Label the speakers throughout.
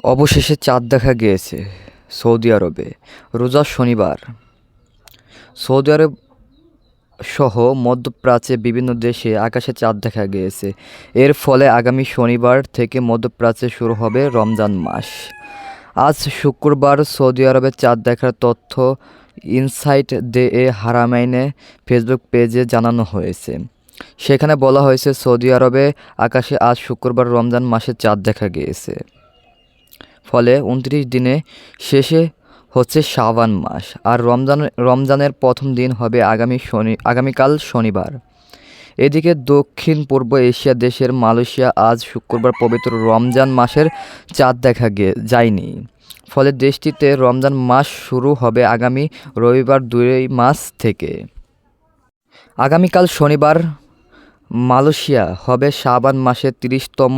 Speaker 1: অবশেষে চাঁদ দেখা গিয়েছে সৌদি আরবে। রোজার শনিবার সৌদি আরব সহ মধ্যপ্রাচ্যে বিভিন্ন দেশে আকাশে চাঁদ দেখা গিয়েছে। এর ফলে আগামী শনিবার থেকে মধ্যপ্রাচ্যে শুরু হবে রমজান মাস। আজ শুক্রবার সৌদি আরবে চাঁদ দেখার তথ্য ইনসাইট দে হারামাইনে ফেসবুক পেজে জানানো হয়েছে। সেখানে বলা হয়েছে, সৌদি আরবে আকাশে আজ শুক্রবার রমজান মাসে চাঁদ দেখা গিয়েছে। ফলে ২৯ দিনে শেষে হচ্ছে শাবান মাস, আর রমজানের প্রথম দিন হবে আগামীকাল শনিবার। এদিকে দক্ষিণ পূর্ব এশিয়া দেশের মালয়েশিয়া আজ শুক্রবার পবিত্র রমজান মাসের চাঁদ দেখা যায়নি। ফলে দেশটিতে রমজান মাস শুরু হবে আগামী রবিবার ২ মার্চ থেকে। আগামীকাল শনিবার মালয়েশিয়া হবে শাবান মাসের ৩০তম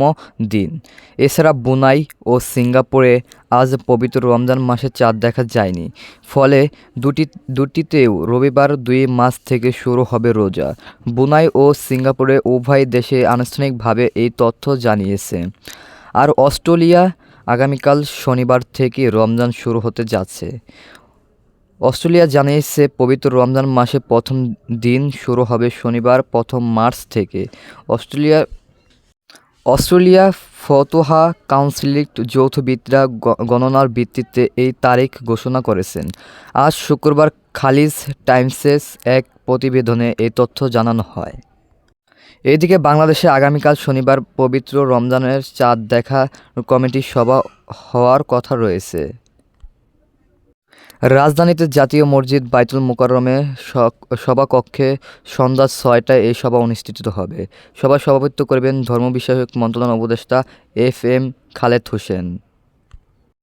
Speaker 1: দিন। এছাড়া ব্রুনাই ও সিঙ্গাপুরে আজ পবিত্র রমজান মাসে চাঁদ দেখা যায়নি। ফলে দুটিতেও রবিবার ২ মার্চ থেকে শুরু হবে রোজা। ব্রুনাই ও সিঙ্গাপুরে উভয় দেশে আনুষ্ঠানিকভাবে এই তথ্য জানিয়েছে। আর অস্ট্রেলিয়া আগামীকাল শনিবার থেকে রমজান শুরু হতে যাচ্ছে। অস্ট্রেলিয়া জানিয়েছে, পবিত্র রমজান মাসে প্রথম দিন শুরু হবে শনিবার ১ম মার্চ থেকে। অস্ট্রেলিয়া ফতোয়া কাউন্সিলের যৌথবিদরা গণনার ভিত্তিতে এই তারিখ ঘোষণা করেছেন। আজ শুক্রবার খালিজ টাইমসের এক প্রতিবেদনে এই তথ্য জানানো হয়। এদিকে বাংলাদেশে আগামীকাল শনিবার পবিত্র রমজানের চাঁদ দেখা কমিটির সভা হওয়ার কথা রয়েছে। রাজধানীতে জাতীয় মসজিদ বায়তুল মোকাররমে সভাকক্ষে সন্ধ্যা ৬টায় এই সভা অনুষ্ঠিত হবে। সভায় সভাপতিত্ব করবেন ধর্ম বিষয়ক মন্ত্রণালয়ের উপদেষ্টা FM খালেদ হোসেন।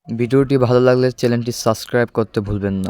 Speaker 1: ভিডিওটি ভালো লাগলে চ্যানেলটি সাবস্ক্রাইব করতে ভুলবেন না।